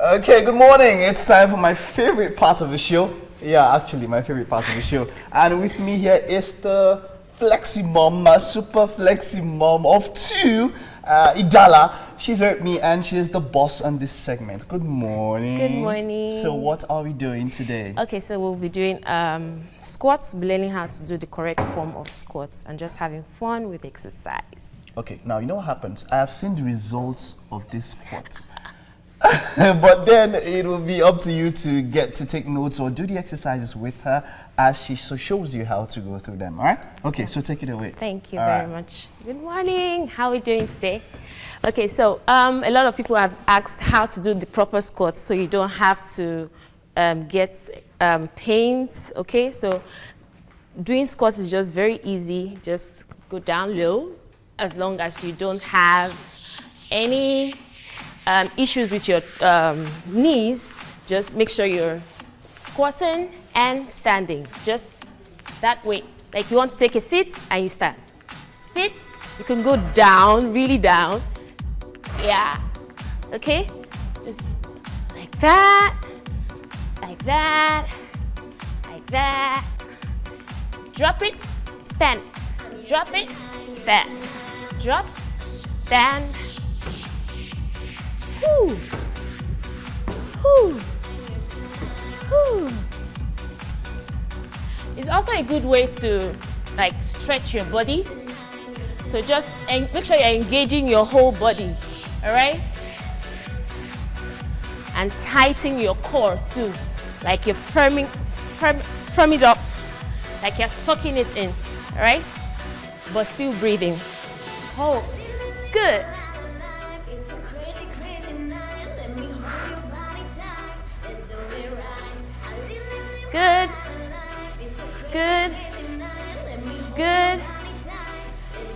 Okay, good morning. It's time for my favorite part of the show. Yeah, actually, my favorite part of the show. And with me here is the Flexi Mom, super Flexi Mom of two, Idala. She's with me and she's the boss on this segment. Good morning. Good morning. So what are we doing today? Okay, so we'll be doing squats, learning how to do the correct form of squats and just having fun with exercise. Okay, now you know what happens? I have seen the results of this squat. But then it will be up to you to get to take notes or do the exercises with her as she shows you how to go through them, all right? Okay, so take it away. Thank you very much. Good morning. How are we doing today? Okay, so a lot of people have asked how to do the proper squats so you don't have to get pains, okay? So doing squats is just very easy. Just go down low as long as you don't have any issues with your knees. Just make sure you're squatting and standing, just that way. Like you want to take a seat and you stand. Sit, you can go down, really down. Yeah, okay? Just like that, like that, like that. Drop it, stand. Drop it, stand. Drop, stand. Whew. Whew. Whew. It's also a good way to like stretch your body. So just make sure you're engaging your whole body, all right? And tighten your core too, like you're firm it up, like you're sucking it in, all right? But still breathing. Oh, good. Good, good, good,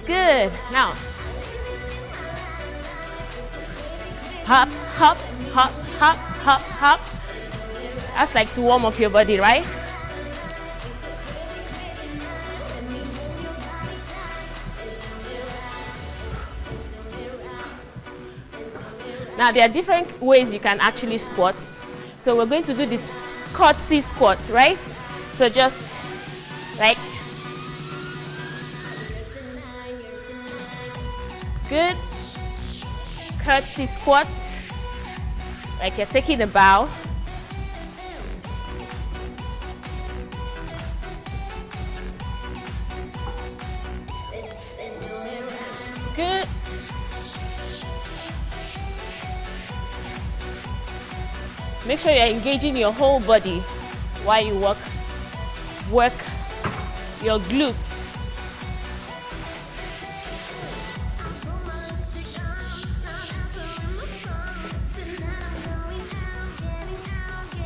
good. Now, hop, hop, hop, hop, hop, hop. That's like to warm up your body, right? Now, there are different ways you can actually squat. So we're going to do this curtsy squats, right? So just like good curtsy squats, like you're taking a bow. Good. Make sure you're engaging your whole body while you work your glutes.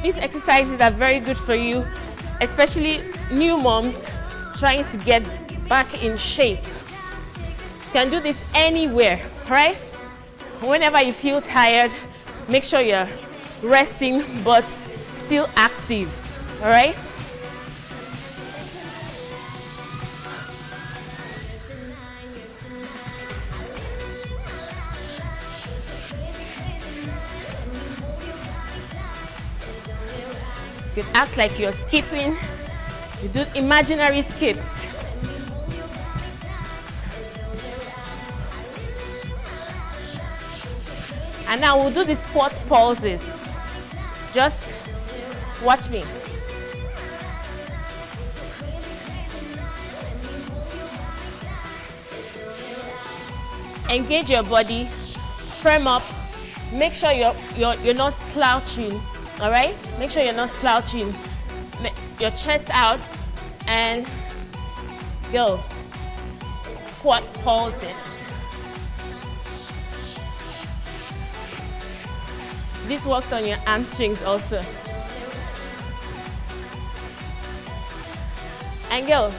These exercises are very good for you, especially new moms trying to get back in shape. You can do this anywhere, right? Whenever you feel tired, make sure you're resting but still active, all right? You can act like you're skipping. You do imaginary skips. And now we'll do the squat pulses. Just watch me. Engage your body, firm up. Make sure you're not slouching, all right? Make sure you're not slouching. Your chest out and go. Squat pulses. This works on your hamstrings also. And go.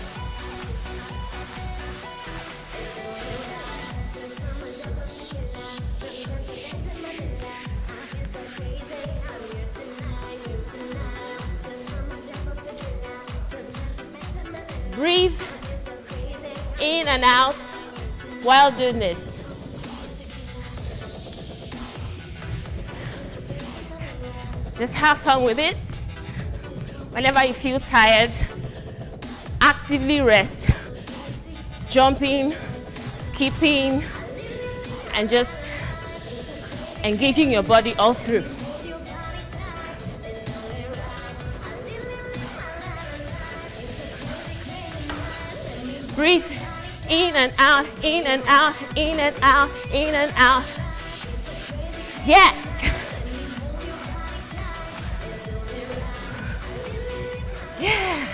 Breathe in and out while doing this. Just have fun with it. Whenever you feel tired, actively rest. Jumping, skipping, and just engaging your body all through. Breathe in and out, in and out, in and out, in and out. Yes. Yeah.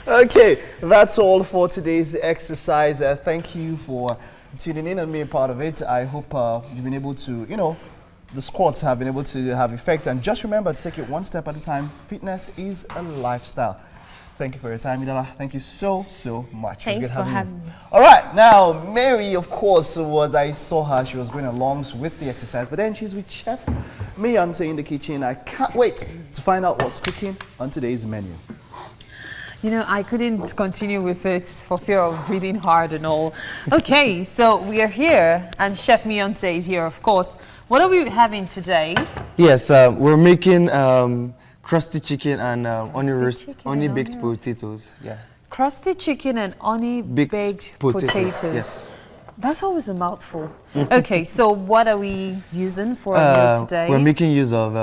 Okay, that's all for today's exercise. Thank you for tuning in and being part of it. I hope you've been able to, the squats have been able to have effect. And just remember to take it one step at a time. Fitness is a lifestyle. Thank you for your time, Idala. Thank you so much. Thanks for having me. All right, now Mary, of course, I saw her. She was going along with the exercise, but then she's with Chef Miyante in the kitchen. I can't wait to find out what's cooking on today's menu. I couldn't continue with it for fear of breathing hard and all. Okay, so we are here, and Chef Miyante is here, of course. What are we having today? Yes, we're making crusty chicken and honey baked potatoes. Yeah. Crusty chicken and honey baked potatoes. Yes. That's always a mouthful. Okay, so what are we using for our meal today? We're making use of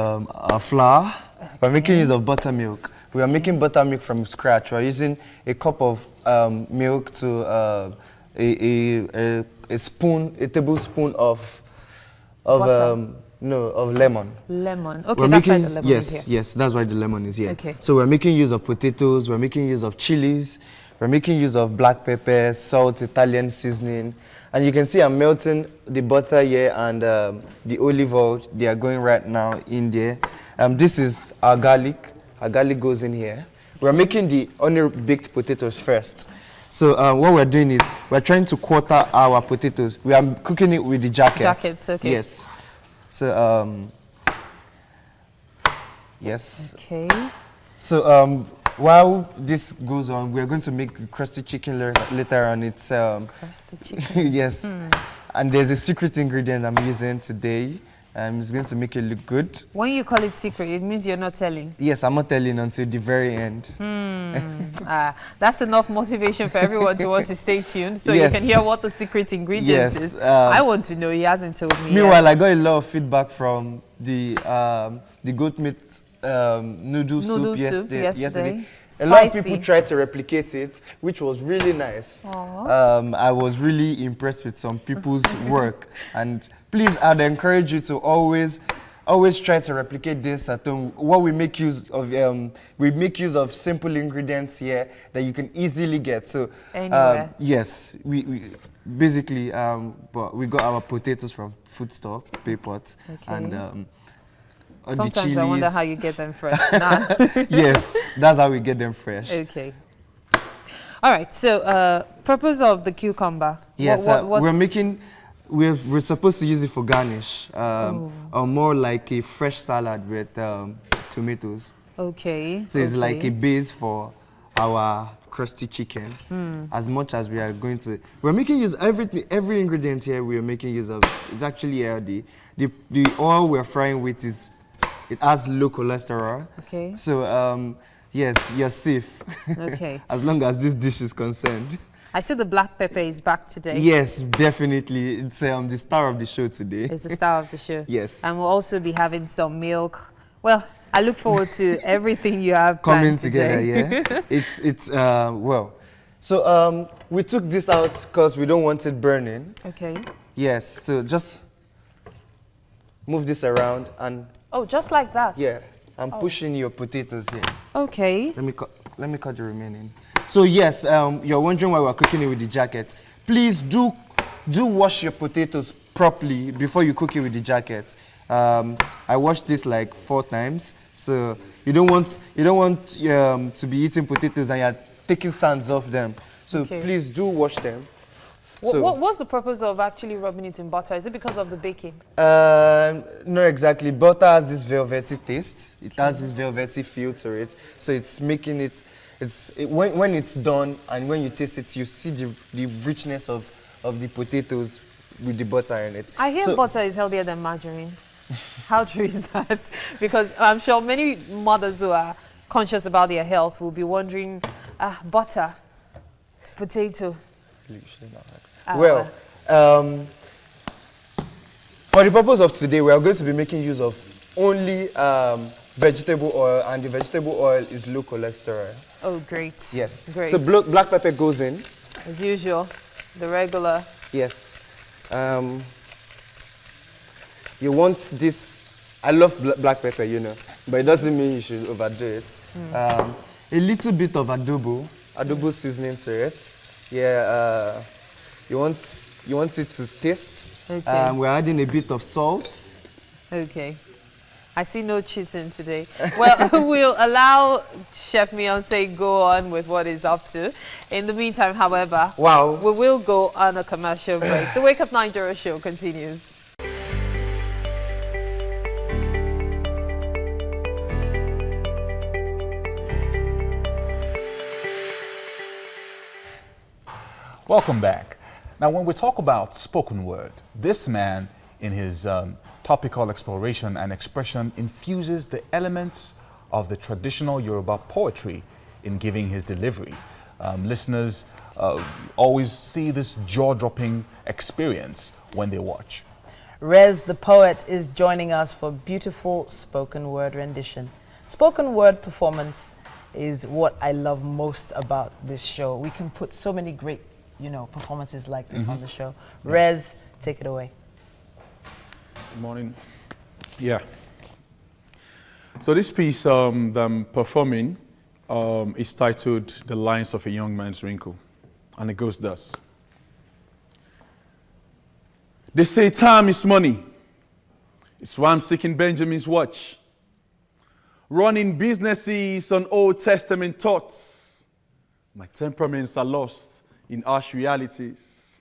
flour. Okay. We're making use of buttermilk. We are making buttermilk from scratch. We're using a cup of milk to a tablespoon of lemon. Lemon. Okay, that's why the lemon is here. Yes, that's why the lemon is here. Okay. So we're making use of potatoes. We're making use of chilies. We're making use of black pepper, salt, Italian seasoning. And you can see I'm melting the butter here and the olive oil. They are going right now in there. This is our garlic. Our garlic goes in here. We're making the honey-baked potatoes first. So what we're doing is we're trying to quarter our potatoes. We are cooking it with the jackets. Jackets, okay. Yes. So, yes. Okay. So while this goes on, we're going to make crusty chicken later on. It's crusty chicken. Yes. And there's a secret ingredient I'm using today. It's going to make it look good. When you call it secret, it means you're not telling. Yes, I'm not telling until the very end. That's enough motivation for everyone to want to stay tuned so you can hear what the secret ingredient is. I want to know. He hasn't told me. Meanwhile, I got a lot of feedback from the goat meat noodle soup yesterday. Spicy. A lot of people tried to replicate it, which was really nice. I was really impressed with some people's work. And please, I'd encourage you to always try to replicate this at home. What we make use of simple ingredients here that you can easily get. So anywhere. yes, we basically but we got our potatoes from Food Store, Paypot, and sometimes I wonder how you get them fresh. Yes, that's how we get them fresh. Okay. All right. So, purpose of the cucumber. Yes, we're supposed to use it for garnish, or more like a fresh salad with tomatoes. Okay. So it's like a base for our crusty chicken. As much as we are going to, we're making use every ingredient here. We are making use of. It's actually healthy. The oil we're frying with it has low cholesterol. Okay. So yes, you're safe. Okay. As long as this dish is concerned. I see the black pepper is back today. Yes, definitely. It's the star of the show today. It's the star of the show. Yes. And we'll also be having some milk. Well, I look forward to everything you have coming planned together. Today. Yeah. it's well. So we took this out because we don't want it burning. Okay. Yes. So just move this around and. Oh, just like that. Yeah. I'm pushing your potatoes here. Okay. Let me cut the remaining. So yes, you're wondering why we're cooking it with the jacket. Please do wash your potatoes properly before you cook it with the jacket. I washed this like 4 times, so you don't want to be eating potatoes and you're taking sands off them. So please do wash them. What's the purpose of actually rubbing it in butter? Is it because of the baking? No, exactly. Butter has this velvety taste. It has this velvety feel to it. So it's making it, when it's done and when you taste it, you see the richness of the potatoes with the butter in it. I hear butter is healthier than margarine. How true is that? Because I'm sure many mothers who are conscious about their health will be wondering, butter, potato. Well, for the purpose of today, we are going to be making use of only vegetable oil, and the vegetable oil is low cholesterol. Oh, great. Yes. Great. So black pepper goes in. As usual, the regular. Yes. You want this. I love black pepper, you know, but it doesn't mean you should overdo it. A little bit of adobo seasoning to it. Yeah. You want it to taste. Okay. We're adding a bit of salt. Okay. I see no cheating today. Well, we'll allow Chef Mionse go on with what he's up to. In the meantime, however, we will go on a commercial break. The Wake Up Nigeria show continues. Welcome back. Now, when we talk about spoken word, this man, in his topical exploration and expression, infuses the elements of the traditional Yoruba poetry in giving his delivery. Listeners always see this jaw-dropping experience when they watch. Rez the poet is joining us for beautiful spoken word rendition. Spoken word performance is what I love most about this show. We can put so many great, performances like this on the show. Rez, take it away. Good morning. Yeah. So this piece that I'm performing is titled The Lines of a Young Man's Wrinkle, and it goes thus. They say time is money. It's why I'm seeking Benjamin's watch. Running businesses on Old Testament thoughts. My temperaments are lost in harsh realities.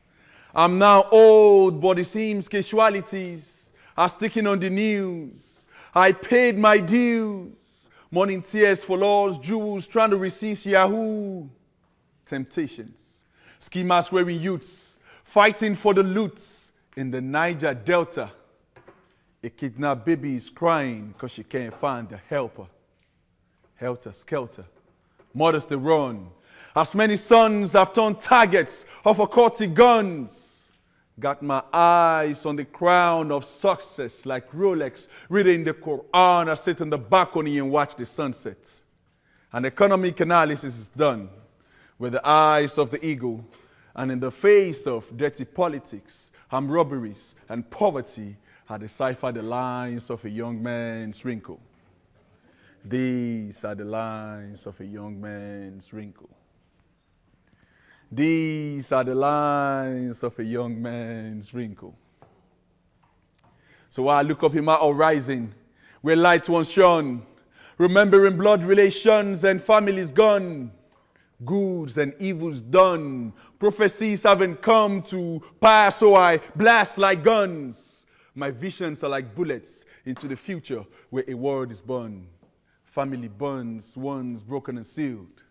I'm now old, but it seems casualties are sticking on the news. I paid my dues. Morning tears for laws, jewels trying to resist Yahoo. Temptations. Schemas wearing youths, fighting for the loots in the Niger Delta. A kidnapped baby is crying because she can't find a helper. Helter skelter. Mothers they run. As many sons have turned targets of occultic guns. Got my eyes on the crown of success like Rolex, reading the Quran. I sit on the balcony and watch the sunset. An economic analysis is done with the eyes of the eagle, and in the face of dirty politics, armed robberies, and poverty, I decipher the lines of a young man's wrinkle. These are the lines of a young man's wrinkle. These are the lines of a young man's wrinkle. So while I look up in my horizon, where light once shone, remembering blood relations and families gone, goods and evils done, prophecies haven't come to pass, so I blast like guns. My visions are like bullets into the future where a world is born. Family bonds, once broken and sealed.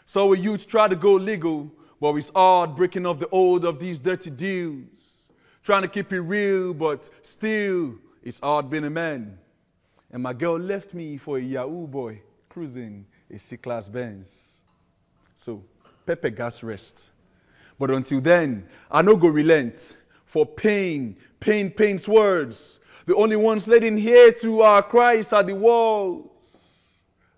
So a youth try to go legal, but it's hard breaking off the old of these dirty deals. Trying to keep it real, but still, it's hard being a man. And my girl left me for a Yahoo boy cruising a C-Class Benz. So, Pepe gas rest. But until then, I no go relent. For pain paints words. The only ones letting hear to our cries are the walls.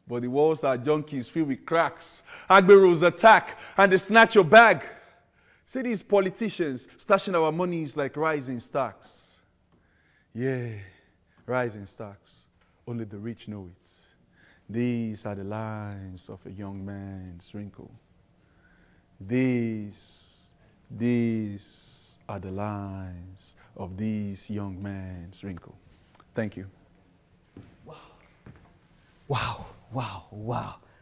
But the walls are junkies filled with cracks. Agberos attack and they snatch your bag. See these politicians stashing our monies like rising stocks. Yeah, rising stocks. Only the rich know it. These are the lines of a young man's wrinkle. These are the lines of these young man's wrinkle. Thank you. Wow.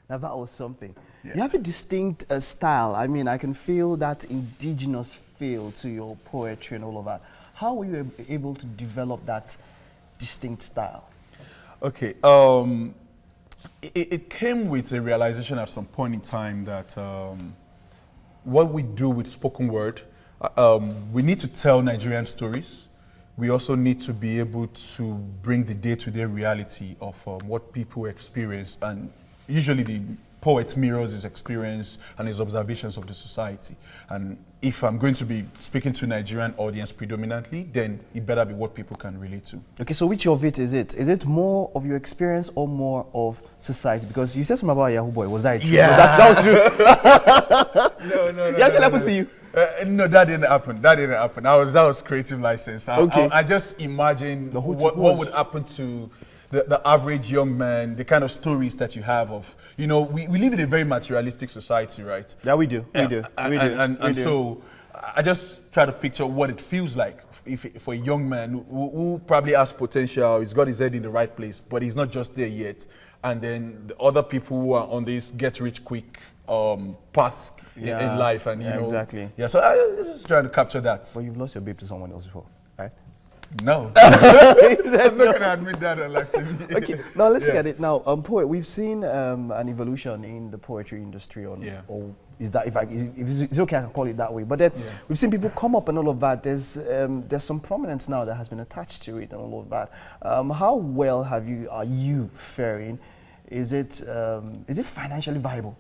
Now that was something. Yeah. You have a distinct style. I mean, I can feel that indigenous feel to your poetry and all of that. How were you able to develop that distinct style? Okay. It came with a realization at some point in time that what we do with spoken word, we need to tell Nigerian stories. we also need to be able to bring the day-to-day reality of what people experience, and usually the poet mirrors his experience and his observations of the society. And if I'm going to be speaking to Nigerian audience predominantly, then it better be what people can relate to. Okay, so which of it is it? Is it more of your experience or more of society? Because you said something about Yahoo Boy. Was that true? Yeah. That was true. No. Yeah, can happen to you? No, that didn't happen. That didn't happen. That was creative license. I just imagine what would happen to the average young man, the kind of stories that you have of, you know, we live in a very materialistic society, right? Yeah, we do. And so I just try to picture what it feels like for a young man who probably has potential, he's got his head in the right place, but he's not just there yet. And then the other people who are on this get-rich-quick path in life, and you know, exactly. Yeah, so I was just trying to capture that. But you've lost your babe to someone else before, right? No. I'm not going to admit that on live TV. Okay, now let's look at it. Now, poet, we've seen an evolution in the poetry industry. Or is that, if it's okay, I can call it that way. But then we've seen people come up and all of that. There's some prominence now that has been attached to it and all of that. How well are you faring? Is it financially viable,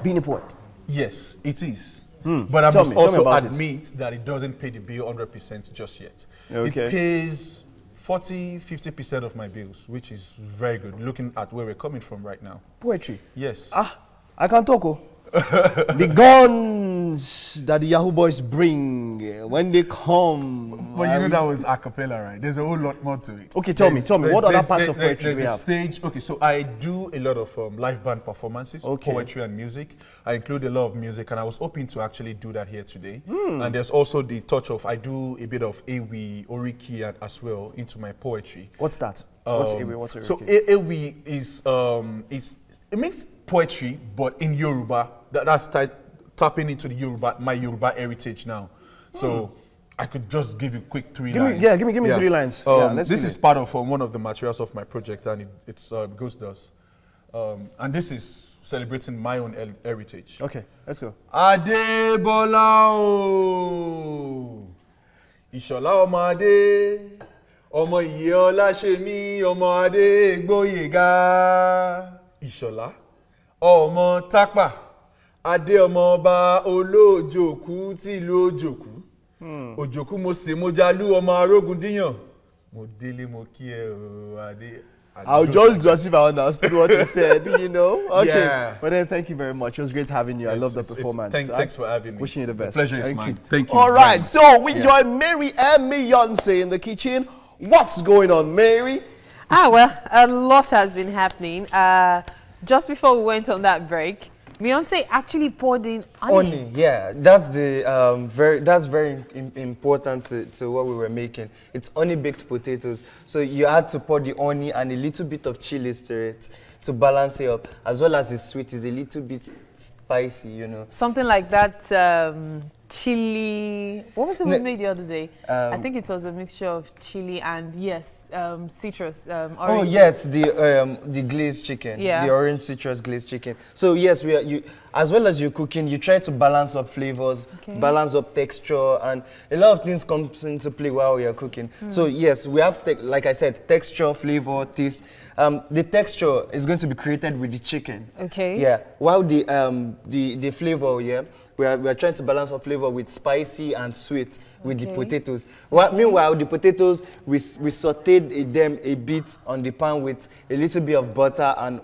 being a poet? Yes, it is. But I must also admit that it doesn't pay the bill 100% just yet. Okay. It pays 40–50% of my bills, which is very good, looking at where we're coming from right now. Poetry? Yes. I can't talk. The guns that the Yahoo boys bring when they come. But you know that was a cappella, right? There's a whole lot more to it. Okay, tell me, what other parts of poetry do we have? Stage. Okay, so I do a lot of live band performances, poetry and music. I include a lot of music, and I was hoping to actually do that here today. And there's also the touch of, I do a bit of Ewi, Oriki as well into my poetry. What's that? What's Ewi? What's Oriki? So Ewi is, it means poetry, but in Yoruba. That's tapping into the my Yoruba heritage now. So I could just give you quick 3 lines. Give me 3 lines. This is part of one of the materials of my project, and it's Ghost Dust. And this is celebrating my own heritage. Okay, let's go. Adebola o, Ishola ọmọ Ade, ọmọ Iye Ọláṣemí, ọmọ Adé Gbóyèga. Ishola ọmọ Tápà, Adé ọmọ ọba Olóòjòkú tìlú Òjòkú. Òjòkú mo sè mo jalú ọmọ Arógundíyàn. Mo délé mo kí ẹ o Adé. I'll just do as if I understood what you said, you know. Okay, yeah. But then thank you very much. It was great having you. I love the performance. Thanks for having me. Wishing you the best. The pleasure is mine. Thank you. All right, so we join Mary and Beyonce in the kitchen. What's going on, Mary? Well, a lot has been happening. Just before we went on that break, Beyonce actually poured in honey. Yeah, that's very important to what we were making. It's honey baked potatoes, so you had to pour the honey and a little bit of chilies to it to balance it up, as well as the sweet is a little bit spicy, you know. Something like that. Chili. What was it we made the other day? I think it was a mixture of chili and citrus. Orange. Oh yes, the glazed chicken. Yeah. The orange citrus glazed chicken. So yes, as well as you're cooking, you try to balance up flavors, balance up texture, and a lot of things comes into play while you're cooking. So yes, we have like I said, texture, flavor, taste. The texture is going to be created with the chicken. Okay. Yeah. While the flavor, we are trying to balance our flavor with spicy and sweet with the potatoes. Meanwhile, the potatoes, we sauteed them a bit on the pan with a little bit of butter and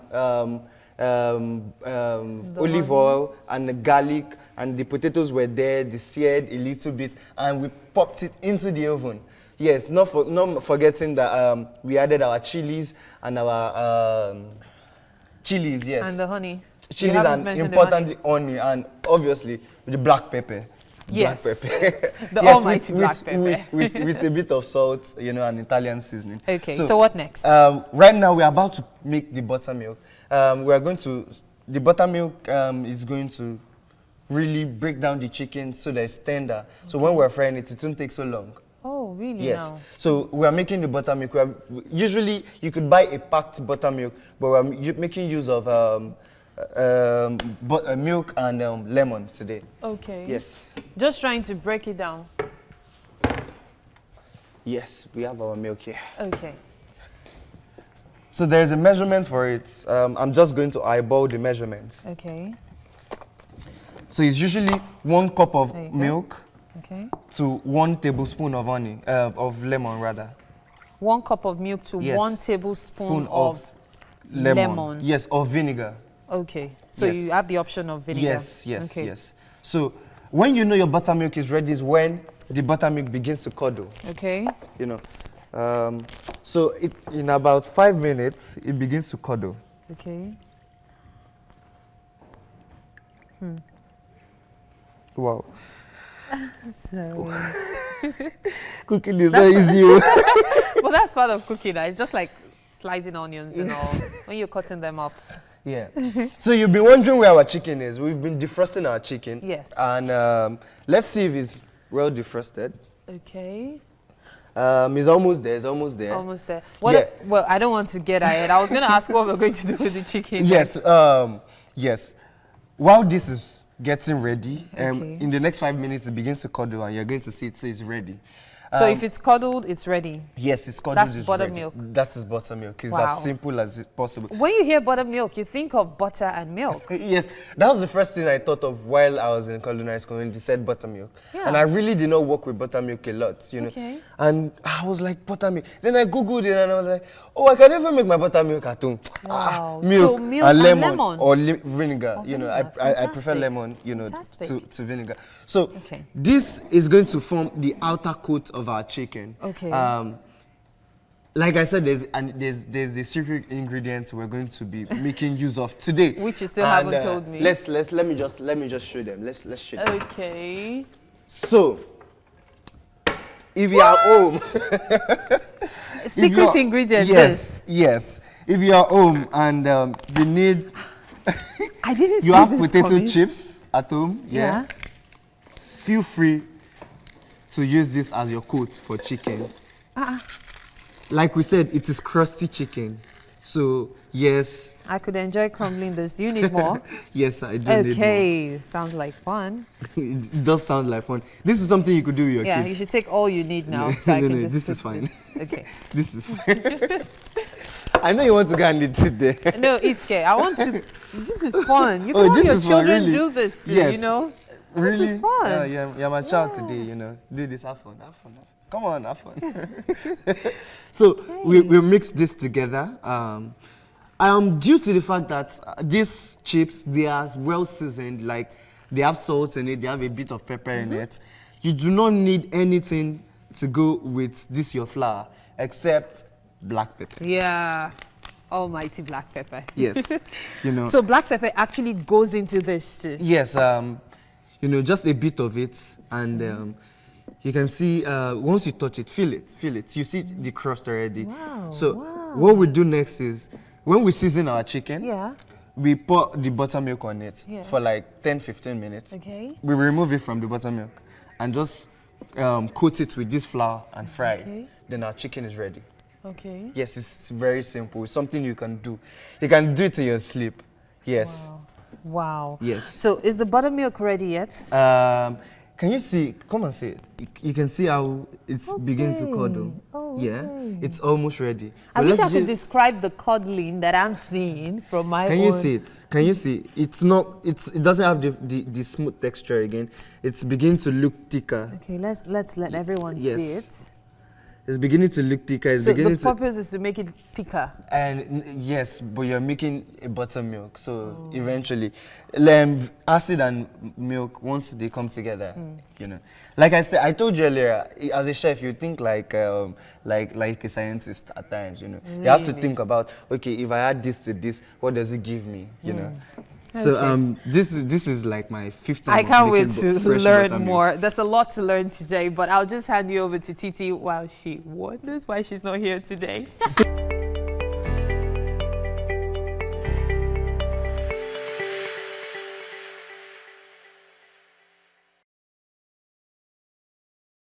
olive oil and garlic, and the potatoes were there, they seared a little bit, and we popped it into the oven. Yes, not forgetting that we added our chilies and our chilies, yes. And the honey. Chilies and importantly honey, and obviously the black pepper. Yes. Black pepper. The almighty black pepper. With a bit of salt, you know, and Italian seasoning. Okay, so what next? Right now we're about to make the buttermilk. The buttermilk is going to really break down the chicken so that it's tender. So when we're frying it, it won't take so long. Oh, really? Yes. Now? So we are making the buttermilk. Usually you could buy a packed buttermilk, but we're making use of milk and lemon today. Okay. Yes. Just trying to break it down. Yes, we have our milk here. Okay. So there's a measurement for it. I'm just going to eyeball the measurements. Okay. So it's usually 1 cup of There you go. milk Okay. to 1 tablespoon of honey, of lemon rather. 1 cup of milk to Yes. 1 tablespoon Spoon of lemon. Yes, or vinegar. Okay. So Yes. you have the option of vinegar. Yes, yes, Okay. yes. So when you know your buttermilk is ready is when the buttermilk begins to curdle. Okay. You know. So in about 5 minutes, it begins to curdle. Okay. Wow. So. Cooking is not easy. Oh. Well, that's part of cooking. It's just like slicing onions and all when you're cutting them up. Yeah. So you've been wondering where our chicken is. We've been defrosting our chicken. Yes. And let's see if it's well defrosted. Okay. It's almost there. It's almost there. Almost there. What Yeah. well, I don't want to get ahead. I was going to ask what we're going to do with the chicken. Yes. Yes. While this is getting ready, Okay. in the next 5 minutes it begins to curdle, and you're going to see it. So it's ready. So if it's curdled, it's ready. Yes, it's curdled. That's it's buttermilk. ready. That is buttermilk. It's Wow. as simple as it's possible. When you hear buttermilk, you think of butter and milk. Yes, that was the first thing I thought of while I was in culinary school when they said buttermilk. Yeah. And I really did not work with buttermilk a lot, you know. Okay. And I was like, buttermilk. Then I Googled it and I was like, oh, I can even make my buttermilk at home. Wow. Milk, So milk and and lemon, lemon. or vinegar. You know, vinegar. I prefer Fantastic. lemon, you know, Fantastic. to vinegar. So Okay. this is going to form the outer coat of our chicken. Okay. Like I said, there's the secret ingredients we're going to be making use of today, Which you still And, haven't told me. Let me just show them. Let's show them. Okay. So, if you are home, Secret ingredient. yes. If you are home and you need, I didn't you see have this potato coming. chips at home, Yeah. feel free to use this as your coat for chicken. Like we said, it is crusty chicken. So, yes, I could enjoy crumbling this. Do you need more? yes, I do need more. Okay. Sounds like fun. It does sound like fun. This is something you could do with your Yeah, kids. you should take all you need now. No, So I no, can no, just this is sit fine. this. Okay. This is fine. I know you want to go and eat it there. No, it's okay. I want to. This is fun. You Oh, can want this your is fun, children really? do this too. Yes. You know. Really? This is fun. You're my child today, you know. Do this, have fun, have fun. Come on, have fun. So we mix this together. Due to the fact that these chips, they are well seasoned, like they have salt in it, they have a bit of pepper in it. You do not need anything to go with this your flour except black pepper. Yeah. Almighty black pepper. Yes, you know. So black pepper actually goes into this too. Yes, you know, just a bit of it, and you can see once you touch it, feel it. You see the crust already. Wow, So what we do next is when we season our chicken, Yeah. we pour the buttermilk on it Yeah. for like 10-15 minutes. Okay. We remove it from the buttermilk and just coat it with this flour and fry Okay. it. Then our chicken is ready. Okay. Yes, it's very simple. It's something you can do. You can do it in your sleep. Yes. Wow. Yes. So is the buttermilk ready yet? Can you see? Come and see it. You can see how it's beginning to curdle. Oh, yeah, okay. it's almost ready. I But wish let's I could ju- describe the cuddling that I'm seeing from my Can own. you see it? Can you see? It doesn't have the smooth texture again. It's beginning to look thicker. Okay, let's let everyone Yes. see it. It's beginning to look thicker. It's So beginning the purpose is to make it thicker. yes, but you're making a buttermilk, so eventually, acid and milk, once they come together, you know. Like I said, I told you earlier, as a chef, you think like a scientist at times, you know. You have to Really? think about, okay, if I add this to this, what does it give me, you know. So this is like my 5th time. I of can't wait making to fresh learn buttermilk. more. There's a lot to learn today, but I'll just hand you over to Titi while she wonders why she's not here today.